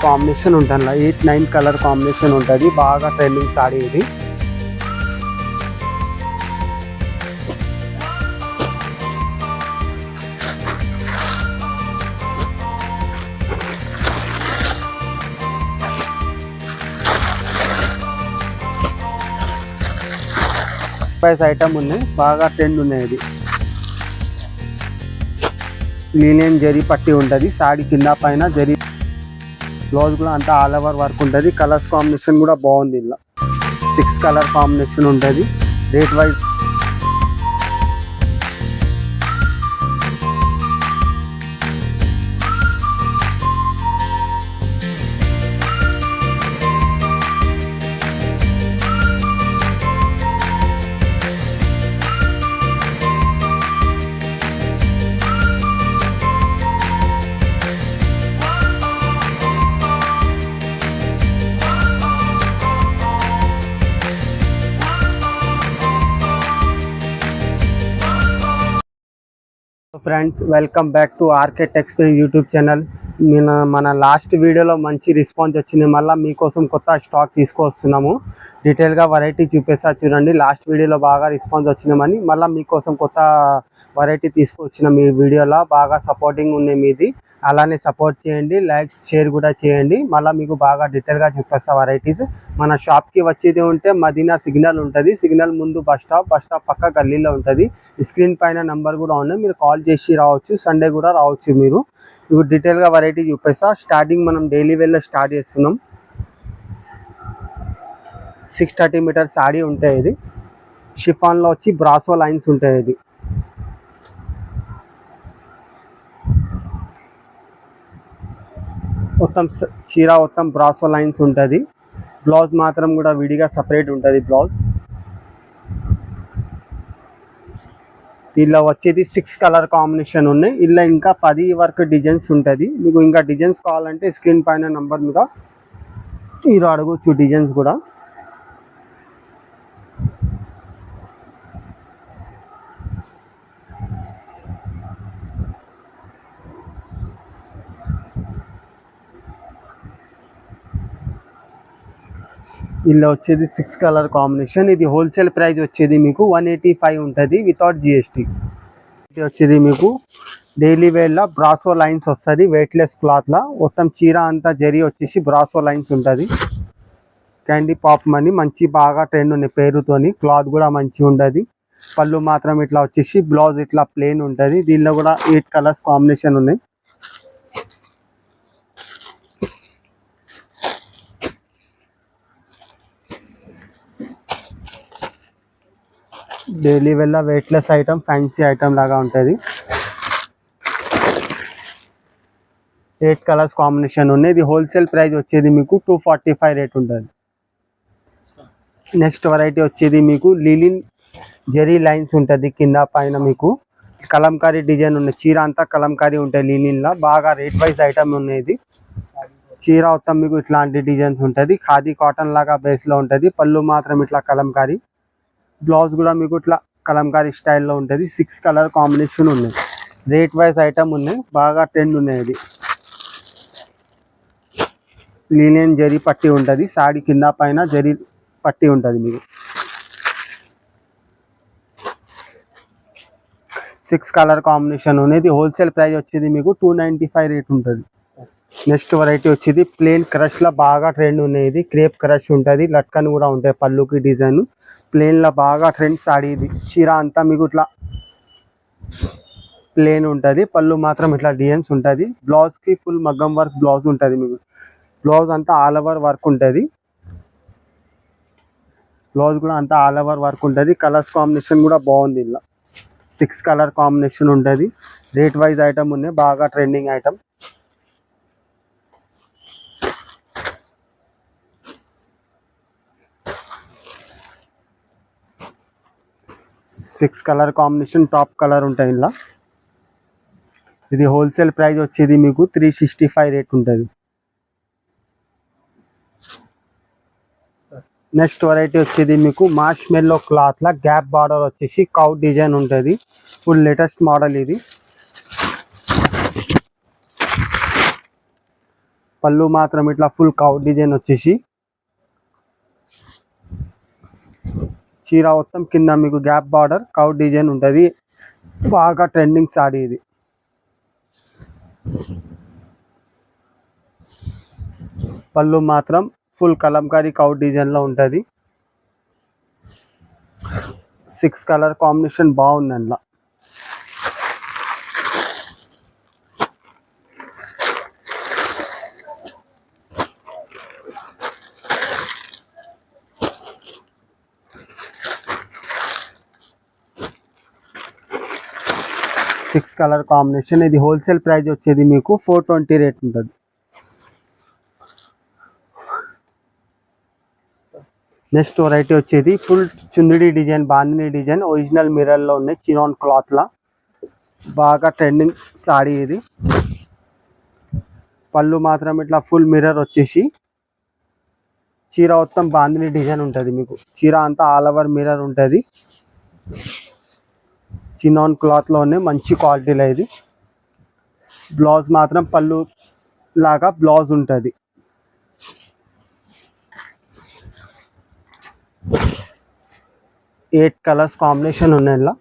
Combination ఉంటుంది, 8-9 colour combination ఉంటుంది. బాగా ట్రెండింగ్ సారీ ఇది. ప్రైస్ ఐటమ్ ఉన్నాయి, బాగా ట్రెండ్ ఉన్నాయి. ఇది లీనియన్ జరీ పట్టి ఉంటుంది, సాడీ కింద పైన జరీ. బ్లౌజ్ కూడా అంతా ఆల్ ఓవర్ వర్క్ ఉంటుంది. కలర్స్ కాంబినేషన్ కూడా బాగుంది. ఇలా 6 కలర్ కాంబినేషన్ ఉంటుంది. Rate wise friends, welcome back to RK textile YouTube channel. మన లాస్ట్ వీడియోలో మంచి రెస్పాన్స్ వచ్చింది. మళ్ళీ మీకోసం కొత్త స్టాక్ తీసుకొస్తున్నాము. డీటెయిల్గా వెరైటీ చూపిస్తా చూడండి. లాస్ట్ వీడియోలో బాగా రెస్పాన్స్ వచ్చినామని మళ్ళీ మీకోసం కొత్త వెరైటీ తీసుకొచ్చిన. మీ వీడియోలో బాగా సపోర్టింగ్ ఉంది మీది. అలానే సపోర్ట్ చేయండి, లైక్ షేర్ కూడా చేయండి. మళ్ళీ మీకు బాగా డీటెయిల్గా చూపిస్తా వెరైటీస్. మన షాప్కి వచ్చేది ఉంటే మదీనా సిగ్నల్ ఉంటుంది. సిగ్నల్ ముందు బస్ స్టాప్ పక్క గల్లీలో ఉంటుంది. స్క్రీన్ పైన నెంబర్ కూడా ఉన్నాయి, మీరు కాల్ చేసి రావచ్చు. సండే కూడా రావచ్చు. మీరు ఇప్పుడు డీటెయిల్గా వెరైటీ చూపిస్తా. స్టార్టింగ్ మనం డైలీ వేర్లో స్టార్ట్ చేస్తున్నాం. 630 మీటర్ సాడీ ఉంటాయి. ఇది షిఫాన్లో వచ్చి బ్రాసో లైన్స్ ఉంటాయి. ఇది మొత్తం చీర మొత్తం బ్రాసో లైన్స్ ఉంటుంది. బ్లౌజ్ మాత్రం కూడా విడిగా సపరేట్ ఉంటుంది. బ్లౌజ్ దీనిలో వచ్చేది 6 కలర్ కాంబినేషన్ ఉన్నాయి. ఇలా ఇంకా 10 వరకు డిజైన్స్ ఉంటుంది. మీకు ఇంకా డిజైన్స్ కావాలంటే స్క్రీన్ పైన నంబర్ మీద మీరు అడగచ్చు డిజైన్స్ కూడా. ఇలా వచ్చేది 6 కలర్ కాంబినేషన్. ఇది హోల్సేల్ ప్రైస్ వచ్చేది మీకు 185 ఉంటుంది వితౌట్ జిఎస్టీ. ఇది వచ్చేది మీకు డైలీ వేర్లో బ్రాసో లైన్స్ వస్తుంది. వెయిట్లెస్ క్లాత్లో మొత్తం చీర అంతా జరీ వచ్చేసి బ్రాసో లైన్స్ ఉంటుంది. క్యాండీ పాప్ మనీ మంచి బాగా ట్రెండ్ ఉన్నాయి పేరుతోని. క్లాత్ కూడా మంచిగా ఉంటుంది. పళ్ళు మాత్రం ఇట్లా వచ్చేసి బ్లౌజ్ ఇట్లా ప్లెయిన్ ఉంటుంది. దీనిలో కూడా 8 కలర్స్ కాంబినేషన్ ఉన్నాయి. డైలీ వేర్లో వెయిట్లెస్ ఐటమ్, ఫ్యాన్సీ ఐటమ్ లాగా ఉంటుంది. 8 కలర్స్ కాంబినేషన్ ఉన్నాయి. ఇది హోల్సేల్ ప్రైస్ వచ్చేది మీకు 245 రేట్ ఉంటుంది. నెక్స్ట్ వెరైటీ వచ్చేది మీకు లిలిన్ జెరీ లైన్స్ ఉంటుంది. కింద పైన మీకు కలంకారీ డిజైన్ ఉన్నాయి. చీర అంతా కలంకారీ ఉంటాయి. లిలిన్లో బాగా రేట్ వైజ్ ఐటమ్ ఉన్నాయి. చీర మొత్తం మీకు ఇట్లాంటి డిజైన్స్ ఉంటుంది. ఖాదీ కాటన్ లాగా బేస్లో ఉంటుంది. పళ్ళు మాత్రం ఇట్లా కలంకారీ. బ్లౌజ్ కూడా మీకు ఇట్లా కలంకారీ స్టైల్లో ఉంటుంది. 6 కలర్ కాంబినేషన్ ఉన్నాయి. రేట్ వైజ్ ఐటమ్ ఉన్నాయి, బాగా ట్రెండ్ ఉన్నాయి. ఇది లీనియన్ జరీ పట్టి ఉంటుంది. సాడీ కింద పైన జరీ పట్టి ఉంటుంది. మీకు 6 కలర్ కాంబినేషన్ ఉన్నాయి. హోల్సేల్ ప్రైస్ వచ్చేది మీకు 295 రేట్ ఉంటుంది. నెక్స్ట్ వెరైటీ వచ్చేది ప్లెయిన్ క్రష్లో బాగా ట్రెండ్ ఉన్నాయి. ఇది క్రేప్ క్రష్ ఉంటుంది. లట్కన్ కూడా ఉంటాయి పళ్ళుకి డిజైన్. ప్లెయిన్లో బాగా ట్రెండ్ సాడీ. ఇది చీర అంతా మీకు ఇట్లా ప్లెయిన్ ఉంటుంది. పళ్ళు మాత్రం ఇట్లా డిజైన్స్ ఉంటుంది. బ్లౌజ్కి ఫుల్ మగ్గం వర్క్ బ్లౌజ్ ఉంటుంది. మీకు బ్లౌజ్ అంతా ఆల్ ఓవర్ వర్క్ ఉంటుంది. బ్లౌజ్ కూడా అంతా ఆల్ ఓవర్ వర్క్ ఉంటుంది. కలర్స్ కాంబినేషన్ కూడా బాగుంది. ఇలా 6 కలర్ కాంబినేషన్ ఉంటుంది. రేట్ వైజ్ ఐటమ్ ఉన్నాయి, బాగా trending item. Six colour combination top colour ఉంటాయి. ఇలా ఇది హోల్సేల్ ప్రైస్ వచ్చేది మీకు 365 రేట్ ఉంటుంది. నెక్స్ట్ వెరైటీ వచ్చేది మీకు మార్ష్ మెల్లో క్లాత్ లా గ్యాప్ బార్డర్ వచ్చేసి కౌ డిజైన్ ఉంటుంది. Full latest model. ఇది పళ్ళు మాత్రం ఇట్లా ఫుల్ కౌ డిజైన్ వచ్చేసి, చీర మొత్తం కింద మీకు గ్యాప్ బార్డర్ కౌ డిజైన్ ఉంటుంది. బాగా ట్రెండింగ్ సాడీ ఇది. పళ్ళు మాత్రం ఫుల్ కలంకారీ కౌ డిజైన్లో ఉంటుంది. 6 కలర్ కాంబినేషన్ బాగుంది అందులో. Six colour combination. ఇది హోల్సేల్ ప్రైస్ వచ్చేది మీకు 420 రేట్ ఉంటుంది. నెక్స్ట్ వెరైటీ వచ్చేది ఫుల్ చుందిడి డిజైన్, బాందిని డిజైన్, ఒరిజినల్ మిర్రర్లో ఉన్నాయి, చినాన్ క్లాత్లా బాగా ట్రెండింగ్ సాడీ ఇది. పళ్ళు మాత్రం ఇట్లా ఫుల్ మిర్రర్ వచ్చేసి, చీర మొత్తం బాందిని డిజైన్ ఉంటుంది. మీకు చీర అంతా ఆల్ ఓవర్ మిర్రర్ ఉంటుంది. చినాన్ క్లాత్లోనే మంచి క్వాలిటీలో ఇది. బ్లౌజ్ మాత్రం పళ్ళు లాగా బ్లౌజ్ ఉంటుంది. ఎయిట్ కలర్స్ కాంబినేషన్ ఉన్నాయి ఇలా.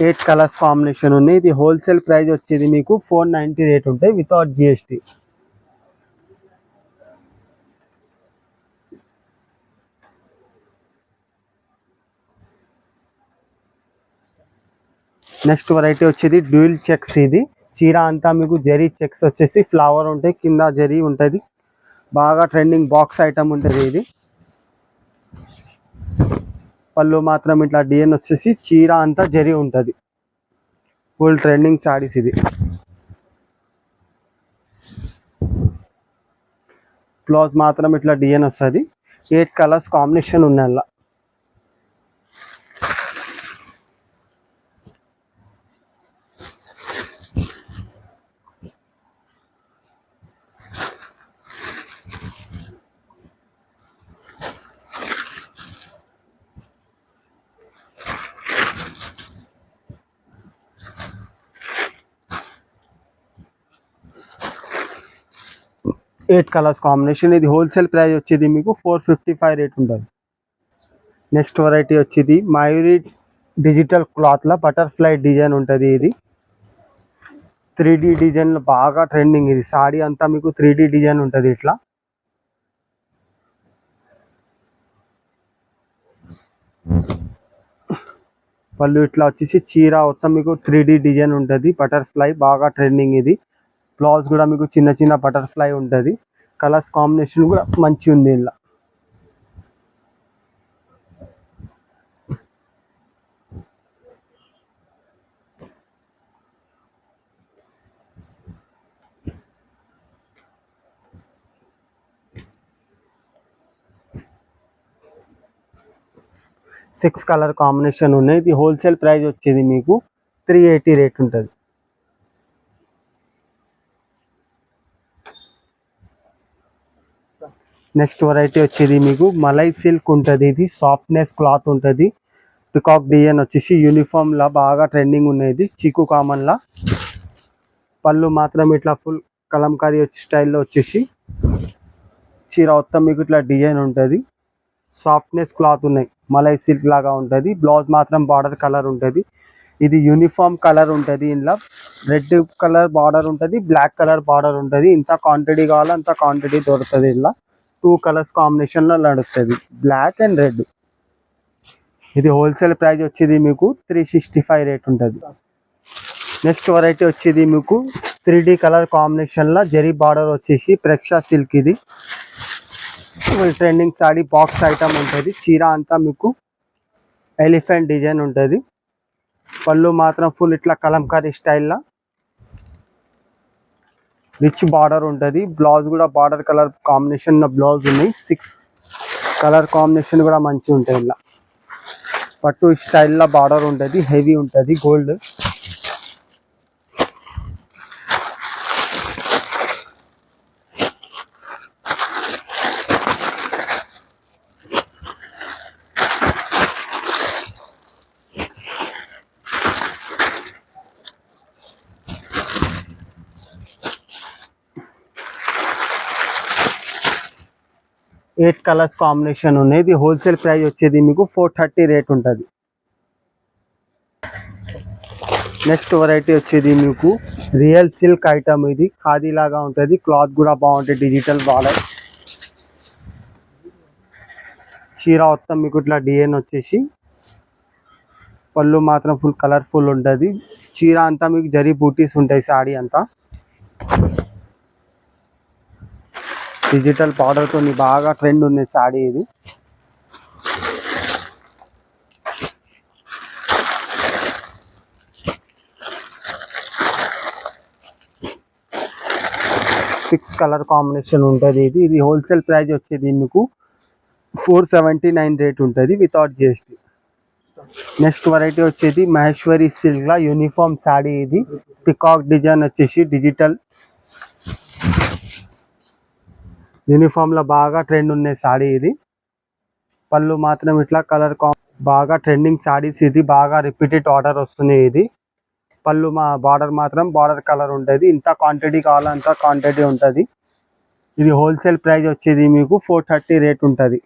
ఎయిట్ కలర్స్ కాంబినేషన్ ఉన్నాయి. ఇది హోల్సేల్ ప్రైస్ వచ్చేది మీకు 490 రేట్ ఉంటాయి వితౌట్ జిఎస్టీ. నెక్స్ట్ వెరైటీ వచ్చేది డ్యూయల్ చెక్స్. ఇది చీర అంతా మీకు జరీ చెక్స్ వచ్చేసి ఫ్లవర్ ఉంటాయి, కింద జరీ ఉంటుంది. బాగా ట్రెండింగ్ బాక్స్ ఐటమ్ ఉంటుంది ఇది. పళ్ళు మాత్రం ఇట్లా డిజైన్ వచ్చేసి, చీర అంతా జరీ ఉంటుంది. ఫుల్ ట్రెండింగ్ సారీస్ ఇది. బ్లౌజ్ మాత్రం ఇట్లా డిజైన్ వస్తుంది. 8 కలర్స్ కాంబినేషన్ ఉన్నాయి అలా. Eight colours combination. ఇది హోల్సేల్ ప్రైస్ వచ్చేది మీకు 455 రేట్ ఉంటుంది. నెక్స్ట్ వెరైటీ వచ్చేది మయూరి డిజిటల్ క్లాత్లో బటర్ఫ్లై డిజైన్ ఉంటుంది. ఇది 3D డిజైన్లో బాగా ట్రెండింగ్. ఇది సాడీ అంతా మీకు 3D డిజైన్ ఉంటుంది ఇట్లా. పళ్ళు ఇట్లా వచ్చేసి, చీర మొత్తం మీకు 3D డిజైన్ ఉంటుంది. బటర్ఫ్లై బాగా ట్రెండింగ్ ఇది. బ్లౌజ్ కూడా మీకు చిన్న చిన్న బటర్ఫ్లై ఉంటుంది. కలర్స్ కాంబినేషన్ కూడా మంచి ఉంది ఇలా. సిక్స్ కలర్ కాంబినేషన్ ఉన్నాయి. ఇది హోల్సేల్ ప్రైస్ వచ్చేది మీకు 380 రేట్ ఉంటుంది. నెక్స్ట్ వెరైటీ వచ్చేది మీకు మలై సిల్క్ ఉంటుంది. ఇది సాఫ్ట్నెస్ క్లాత్ ఉంటుంది. పికాక్ డిజైన్ వచ్చేసి యూనిఫామ్ లా బాగా ట్రెండింగ్ ఉన్నది, చీకు కామన్ లా. పళ్ళు మాత్రం ఇట్లా ఫుల్ కలంకారీ స్టైల్లో వచ్చేసి, చీర మొత్తం మీకు ఇట్లా డిజైన్ ఉంటుంది. సాఫ్ట్నెస్ క్లాత్ ఉన్నాయి, మలై సిల్క్ లాగా ఉంటుంది. బ్లౌజ్ మాత్రం బార్డర్ కలర్ ఉంటుంది. ఇది యూనిఫామ్ కలర్ ఉంటుంది. ఇందులో రెడ్ కలర్ బార్డర్ ఉంటుంది, బ్లాక్ కలర్ బార్డర్ ఉంటుంది. ఇంత క్వాంటిటీ కావాలో అంత క్వాంటిటీ దొరుకుతుంది. ఇలా 2 కలర్స్ కాంబినేషన్లో నడుస్తుంది, బ్లాక్ అండ్ రెడ్. ఇది హోల్సేల్ ప్రైస్ వచ్చేది మీకు 365 రేట్ ఉంటుంది. నెక్స్ట్ వెరైటీ వచ్చేది మీకు 3D కలర్ కాంబినేషన్లో జరీ బార్డర్ వచ్చేసి ప్రేక్షా సిల్క్. ఇది ట్రెండింగ్ సాడీ, బాక్స్ ఐటమ్ ఉంటుంది. చీర అంతా మీకు ఎలిఫెంట్ డిజైన్ ఉంటుంది. పళ్ళు మాత్రం ఫుల్ ఇట్లా కలంకారీ స్టైల్లో. రిచ్ బార్డర్ ఉంటుంది. బ్లౌజ్ కూడా బార్డర్ కలర్ కాంబినేషన్ బ్లౌజ్ ఉన్నాయి. 6 కలర్ కాంబినేషన్ కూడా మంచిగా ఉంటాయి. ఇలా పట్టు స్టైల్లో బార్డర్ ఉంటుంది. హెవీ ఉంటుంది. గోల్డ్ 8 కలర్స్ కాంబినేషన్ ఉన్నాయి. ఇది హోల్సేల్ ప్రైస్ వచ్చేది మీకు 430 రేట్ ఉంటుంది. నెక్స్ట్ వెరైటీ వచ్చేది మీకు రియల్ సిల్క్ ఐటమ్. ఇది ఖాదీ లాగా ఉంటుంది. క్లాత్ కూడా బాగుంటుంది. డిజిటల్ బార్డర్ చీర మొత్తం మీకు ఇట్లా డిజైన్ వచ్చేసి పళ్ళు మాత్రం ఫుల్ కలర్ఫుల్ ఉంటుంది. చీర అంతా మీకు జరీ బూటీస్ ఉంటాయి. సాడీ అంతా డిజిటల్ బార్డర్తో బాగా ట్రెండ్ ఉంది సాడీ ఇది. సిక్స్ కలర్ కాంబినేషన్ ఉంటుంది. ఇది హోల్సేల్ ప్రైస్ వచ్చేది మీకు 479 రేట్ ఉంటుంది వితౌట్ జిఎస్టీ. నెక్స్ట్ వెరైటీ వచ్చేది మహేశ్వరి సిల్క్ లా యూనిఫామ్ సాడీ. ఇది పికాక్ డిజైన్ వచ్చేసి డిజిటల్ యూనిఫామ్ లో బాగా ట్రెండ్ ఉన్నాయి సాడీ ఇది. పళ్ళు మాత్రం ఇట్లా కలర్ బాగా ట్రెండింగ్ సాడీస్. ఇది బాగా రిపీటెడ్ ఆర్డర్ వస్తున్నాయి. ఇది పళ్ళు బార్డర్ మాత్రం బార్డర్ కలర్ ఉంటుంది. ఇంత క్వాంటిటీ కావాలో అంత క్వాంటిటీ ఉంటుంది. ఇది హోల్సేల్ ప్రైస్ వచ్చేది మీకు 430 రేట్ ఉంటుంది.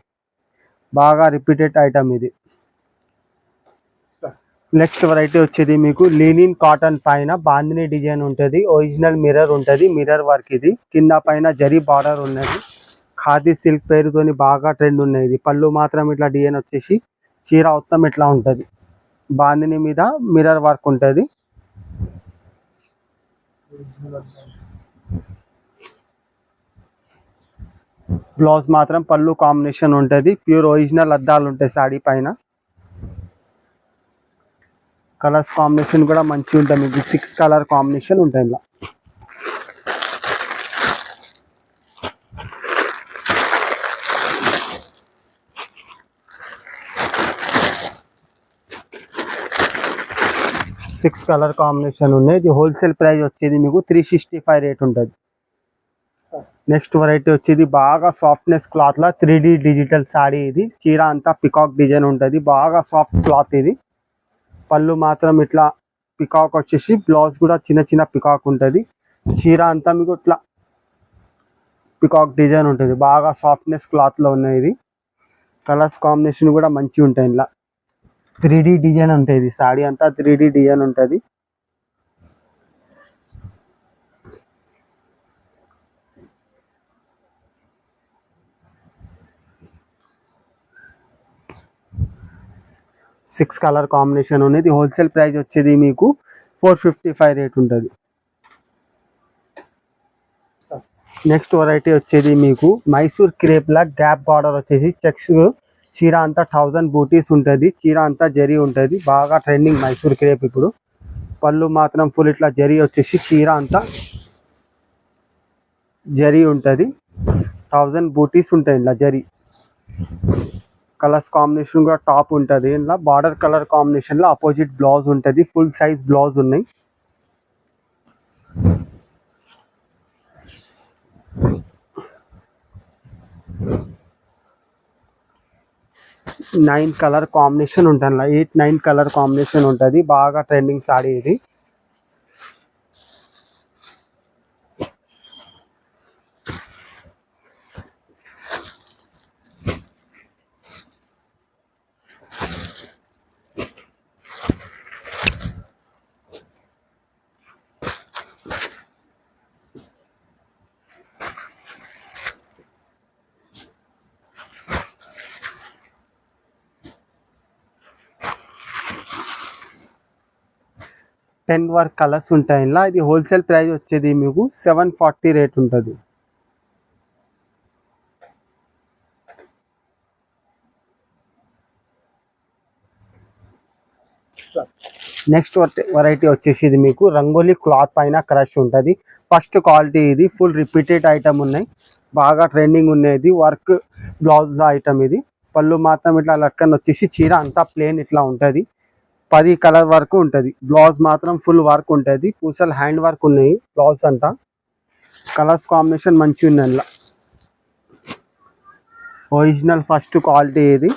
బాగా రిపీటెడ్ ఐటమ్ ఇది. నెక్స్ట్ వెరైటీ వచ్చేది మీకు లీనిన్ కాటన్ పైన బాందిని డిజైన్ ఉంటుంది. ఒరిజినల్ మిర్రర్ ఉంటుంది. మిర్రర్ వర్క్ ఇది. కింద పైన జరీ బార్డర్ ఉన్నది. ఖాదీ సిల్క్ పేరుతోని బాగా ట్రెండ్ ఉన్నాయి. ఇది పళ్ళు మాత్రం ఇట్లా డిజైన్ వచ్చేసి చీర మొత్తం ఇట్లా ఉంటుంది. బాందిని మీద మిర్రర్ వర్క్ ఉంటుంది. బ్లౌజ్ మాత్రం పళ్ళు కాంబినేషన్ ఉంటుంది. ప్యూర్ ఒరిజినల్ అద్దాలు ఉంటాయి సాడీ పైన. కలర్స్ కాంబినేషన్ కూడా మంచిగా ఉంటుంది. మీకు 6 కలర్ కాంబినేషన్ ఉంటాయి. ఇలా 6 కలర్ కాంబినేషన్ ఉన్నాయి. ఇది హోల్సేల్ ప్రైస్ వచ్చేది మీకు 365 రేట్ ఉంటుంది. నెక్స్ట్ వెరైటీ వచ్చేది బాగా సాఫ్ట్నెస్ క్లాత్ లా 3D డిజిటల్ సాడీ. ఇది చీర అంతా పికాక్ డిజైన్ ఉంటుంది. బాగా సాఫ్ట్ క్లాత్ ఇది. పళ్ళు మాత్రం ఇట్లా పికాక్ వచ్చేసి బ్లౌజ్ కూడా చిన్న చిన్న పికాక్ ఉంటుంది. చీర అంతా మీకు ఇట్లా పికాక్ డిజైన్ ఉంటుంది. బాగా సాఫ్ట్నెస్ క్లాత్లో ఉన్నాయి. ఇది కలర్స్ కాంబినేషన్ కూడా మంచిగా ఉంటాయి. ఇలా 3D డిజైన్ ఉంటుంది. సాడీ అంతా 3D డిజైన్ ఉంటుంది. సిక్స్ కలర్ కాంబినేషన్ ఉన్నది. హోల్సేల్ ప్రైస్ వచ్చేది మీకు 455 రేట్ ఉంటుంది. నెక్స్ట్ వెరైటీ వచ్చేది మీకు మైసూర్ క్రేప్ లా గ్యాప్ బార్డర్ వచ్చేసి చెక్స్. చీర అంతా 1000 బూటీస్ ఉంటుంది. చీర అంతా జరీ ఉంటుంది. బాగా ట్రెండింగ్ మైసూర్ క్రేప్ ఇప్పుడు. పళ్ళు మాత్రం ఫుల్ ఇట్లా జరీ వచ్చేసి చీర అంతా జరీ ఉంటుంది. 1000 బూటీస్ ఉంటాయి ఇలా జరీ. కలర్స్ కాంబినేషన్ కూడా టాప్ ఉంటుంది. ఇలా బార్డర్ కలర్ కాంబినేషన్లో ఆపోజిట్ బ్లౌజ్ ఉంటుంది. ఫుల్ సైజ్ బ్లౌజ్ ఉన్నాయి. నైన్ కలర్ కాంబినేషన్ ఉంటుంది. 8-9 కలర్ కాంబినేషన్ ఉంటుంది. బాగా ట్రెండింగ్ సాడీ ఇది. టెన్ వర్క్ కలర్స్ ఉంటాయి. ఇలా ఇది హోల్సేల్ ప్రైస్ వచ్చేది మీకు 740 రేట్ ఉంటుంది. నెక్స్ట్ వెరైటీ వచ్చేసి ఇది మీకు రంగోలీ క్లాత్ పైన క్రష్ ఉంటుంది. ఫస్ట్ క్వాలిటీ ఇది, ఫుల్ రిపీటెడ్ ఐటమ్ ఉన్నాయి, బాగా ట్రెండింగ్ ఉండేది. వర్క్ బ్లౌజ్ ఐటమ్ ఇది. పళ్ళు మాత్రం ఇట్లా లట్కన్ వచ్చేసి చీర అంతా ప్లేన్ ఇట్లా ఉంటుంది. 10 కలర్ వరకు ఉంటుంది. బ్లౌజ్ మాత్రం ఫుల్ వర్క్ ఉంటుంది. పూసలు హ్యాండ్ వర్క్ ఉన్నాయి. బ్లౌజ్ అంతా కలర్స్ కాంబినేషన్ మంచిగా ఉంది. అందులో ఒరిజినల్ ఫస్ట్ క్వాలిటీ ఇది.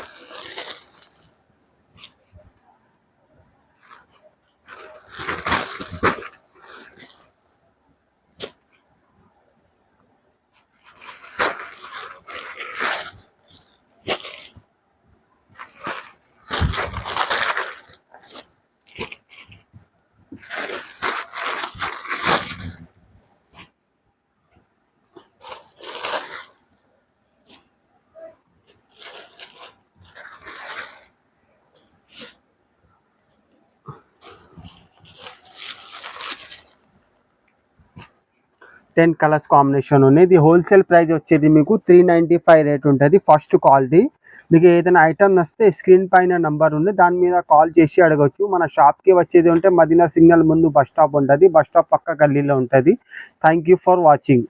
టెన్ కలర్స్ కాంబినేషన్ ఉన్నాయి. ఇది హోల్సేల్ ప్రైస్ వచ్చేది మీకు 395 రేట్ ఉంటుంది. First quality. మీకు ఏదైనా ఐటమ్ వస్తే స్క్రీన్ పైన నంబర్ ఉంది, దాని మీద కాల్ చేసి అడగచ్చు. మన షాప్కి వచ్చేది ఉంటే మదీనా సిగ్నల్ ముందు బస్ స్టాప్ ఉంటుంది. బస్ స్టాప్ పక్క గల్లీలో ఉంటుంది. Thank you for watching.